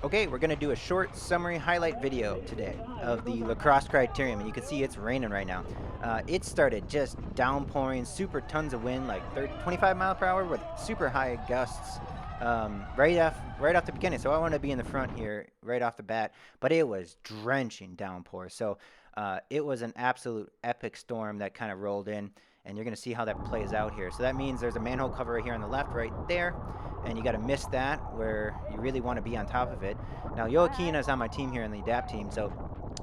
Okay, we're going to do a short summary highlight video today of the lacrosse criterium, and you can see it's raining right now. It started just downpouring, super tons of wind, like 25 mile per hour with super high gusts right off the beginning. So I want to be in the front here right off the bat, but it was drenching downpour. So it was an absolute epic storm that kind of rolled in, and you're going to see how that plays out here. So that means there's a manhole cover right here on the left, right there, and you got to miss that where you really want to be on top of it. Now Joaquin is on my team here in the adapt team, so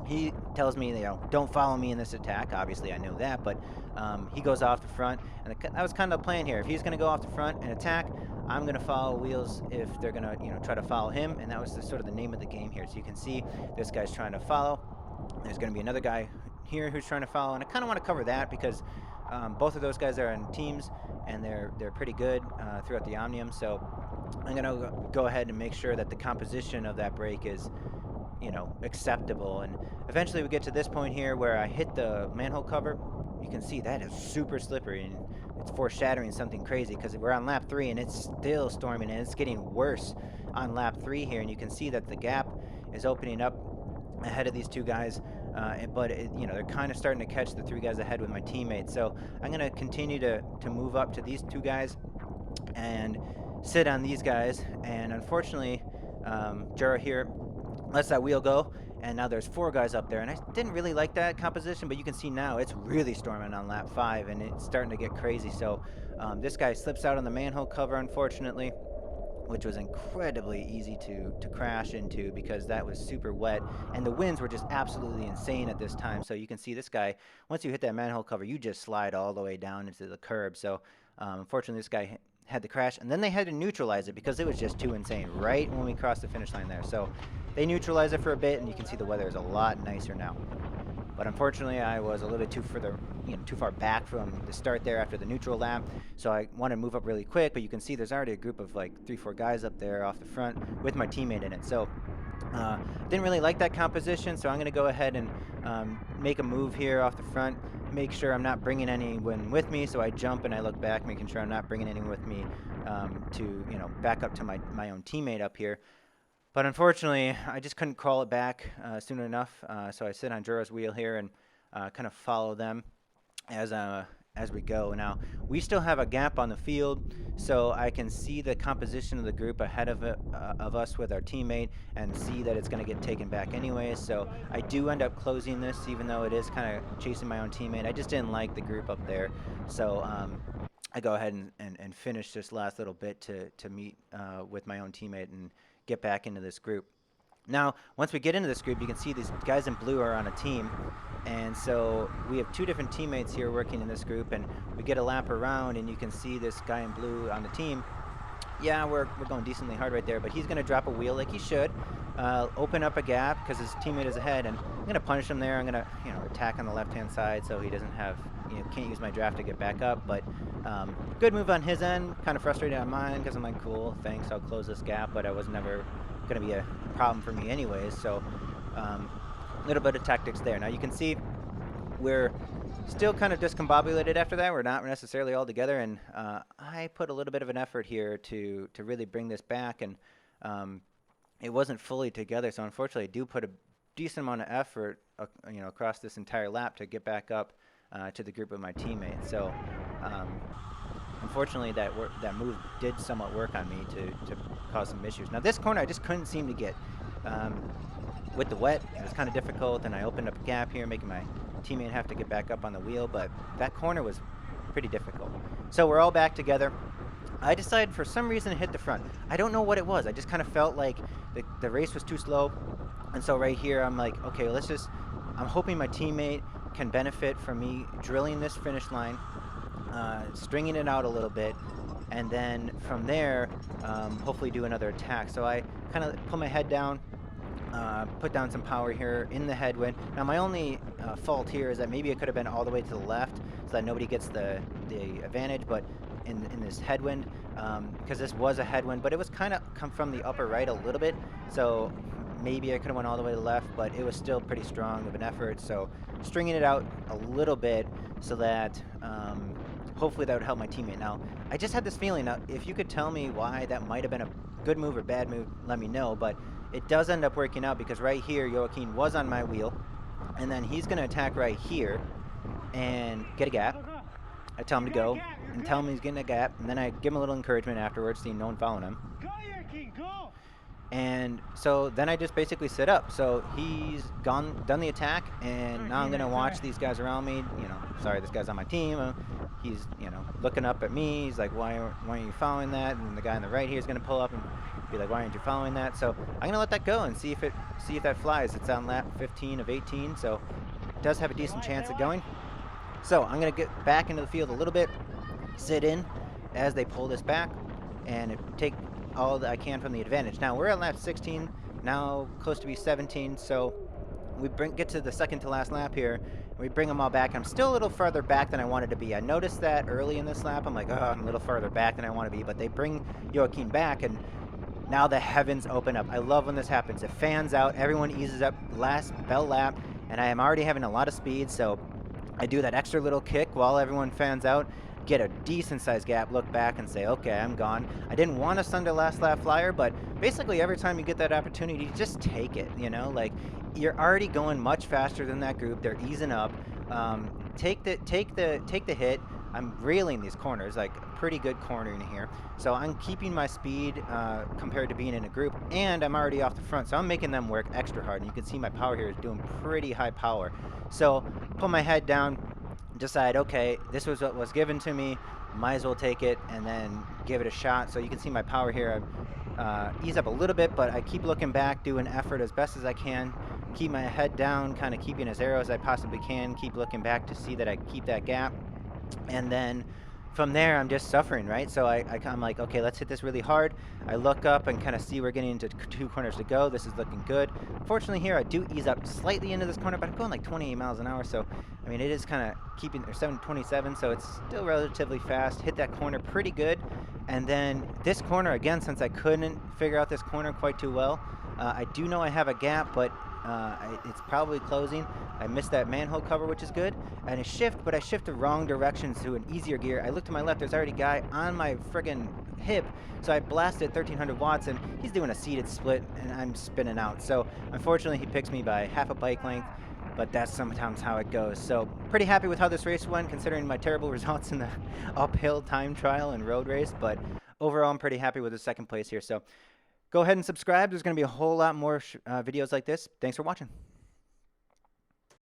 he tells me, don't follow me in this attack. Obviously, I know that, but he goes off the front, and that was kind of the plan here. If he's going to go off the front and attack, I'm going to follow wheels if they're going to, try to follow him, and that was sort of the name of the game here. So you can see this guy's trying to follow. There's going to be another guy here who's trying to follow, and I kind of want to cover that because both of those guys are in teams, and they're pretty good throughout the Omnium. So I'm going to go ahead and make sure that the composition of that break is acceptable. And eventually we get to this point here where I hit the manhole cover. You can see that is super slippery, and it's foreshadowing something crazy because we're on lap 3 and it's still storming, and it's getting worse on lap 3 here. And you can see that the gap is opening up ahead of these two guys, but they're kind of starting to catch the 3 guys ahead with my teammates. So I'm going to continue to move up to these 2 guys and sit on these guys. And unfortunately, Jura here lets that wheel go, and now there's 4 guys up there, and I didn't really like that composition, but you can see now it's really storming on lap 5, and it's starting to get crazy. So this guy slips out on the manhole cover, unfortunately, which was incredibly easy to crash into because that was super wet, and the winds were just absolutely insane at this time. So you can see this guy, once you hit that manhole cover, you just slide all the way down into the curb. So unfortunately this guy had to crash, and then they had to neutralize it because it was just too insane right when we crossed the finish line there. So they neutralized it for a bit, and you can see the weather is a lot nicer now. But unfortunately, I was a little bit too far back from the start there after the neutral lap, so I want to move up really quick. But you can see there's already a group of like 3-4 guys up there off the front with my teammate in it. So didn't really like that composition, so I'm going to go ahead and make a move here off the front, make sure I'm not bringing anyone with me. So I jump and I look back, making sure I'm not bringing anyone with me to back up to my own teammate up here. But unfortunately, I just couldn't crawl it back soon enough, so I sit on Jura's wheel here and kind of follow them as we go. Now, we still have a gap on the field, so I can see the composition of the group ahead of us with our teammate and see that it's going to get taken back anyways. So I do end up closing this, even though it is kind of chasing my own teammate. I just didn't like the group up there, so I go ahead and finish this last little bit to meet with my own teammate and get back into this group. Now, once we get into this group, you can see these guys in blue are on a team, and so we have 2 different teammates here working in this group, and we get a lap around, and you can see this guy in blue on the team. Yeah, we're going decently hard right there, but he's going to drop a wheel like he should, open up a gap because his teammate is ahead, and I'm going to punish him there. I'm going to attack on the left-hand side so he doesn't have can't use my draft to get back up. But good move on his end, kind of frustrated on mine because I'm like, cool, thanks, I'll close this gap, but I was never going to be a problem for me anyways. So a little bit of tactics there. Now you can see we're still kind of discombobulated after that. We're not necessarily all together, and I put a little bit of an effort here to really bring this back, and it wasn't fully together. So unfortunately, I do put a decent amount of effort across this entire lap to get back up to the group of my teammates. So unfortunately, that move did somewhat work on me to cause some issues. Now this corner I just couldn't seem to get with the wet. It was kind of difficult, and I opened up a gap here, making my teammate have to get back up on the wheel, but that corner was pretty difficult. So we're all back together. I decided for some reason to hit the front. I don't know what it was. I just kind of felt like the race was too slow, and so right here I'm like, okay, I'm hoping my teammate can benefit from me drilling this finish line, stringing it out a little bit, and then from there hopefully do another attack. So I kind of put my head down, put down some power here in the headwind. Now my only fault here is that maybe it could have been all the way to the left so that nobody gets the advantage, but in this headwind, because this was a headwind, but it was kind of come from the upper right a little bit, so maybe I could have went all the way to the left, but it was still pretty strong of an effort. So stringing it out a little bit so that hopefully that would help my teammate. Now I just had this feeling, now if you could tell me why that might have been a good move or bad move, let me know, but It does end up working out because right here, Joaquin was on my wheel, and then he's going to attack right here and get a gap. I tell him to go and tell him he's getting a gap, and then I give him a little encouragement afterwards, seeing no one following him. And so then I just basically sit up. So he's done the attack, and now I'm going to watch these guys around me. You know, sorry, this guy's on my team. He's, you know, looking up at me. He's like, why aren't you following that? And the guy on the right here is going to pull up and be like, why aren't you following that? So I'm going to let that go and see if that flies. It's on lap 15 of 18, so it does have a decent chance of going. So I'm going to get back into the field a little bit, sit in as they pull this back, and take all that I can from the advantage. Now we're at lap 16, now close to be 17, so we get to the second to last lap here, and we bring them all back. I'm still a little farther back than I wanted to be. I noticed that early in this lap. I'm like, oh, I'm a little farther back than I want to be, but they bring Joaquin back, and now the heavens open up. I love when this happens. It fans out, everyone eases up, last bell lap, and I am already having a lot of speed, so I do that extra little kick while everyone fans out, get a decent sized gap, look back and say, okay, I'm gone. I didn't want to send a last lap flyer, but basically every time you get that opportunity, just take it, you know, like you're already going much faster than that group. They're easing up. Take the hit. I'm reeling these corners, like pretty good cornering here. So I'm keeping my speed compared to being in a group, and I'm already off the front, so I'm making them work extra hard. And you can see my power here is doing pretty high power. So put my head down, decide, okay, this was what was given to me, might as well take it and then give it a shot. So you can see my power here. I ease up a little bit, but I keep looking back, do an effort as best as I can, keep my head down, kind of keeping as arrow as I possibly can, keep looking back to see that I keep that gap. And then from there, I'm just suffering, right? So I'm like, okay, let's hit this really hard. I look up and kind of see we're getting into 2 corners to go. This is looking good. Fortunately here, I do ease up slightly into this corner, but I'm going like 28 miles an hour. So, I mean, it is kind of keeping, or 727, so it's still relatively fast. Hit that corner pretty good. And then this corner, again, since I couldn't figure out this corner quite too well, I do know I have a gap, but it's probably closing. I missed that manhole cover, which is good. And I shift, but I shift the wrong direction to an easier gear. I look to my left, there's already a guy on my friggin' hip, so I blasted 1300 watts, and he's doing a seated split, and I'm spinning out. So unfortunately, he picks me by half a bike length, but that's sometimes how it goes. So pretty happy with how this race went, considering my terrible results in the uphill time trial and road race, but overall, I'm pretty happy with the second place here. So go ahead and subscribe. There's going to be a whole lot more videos like this. Thanks for watching.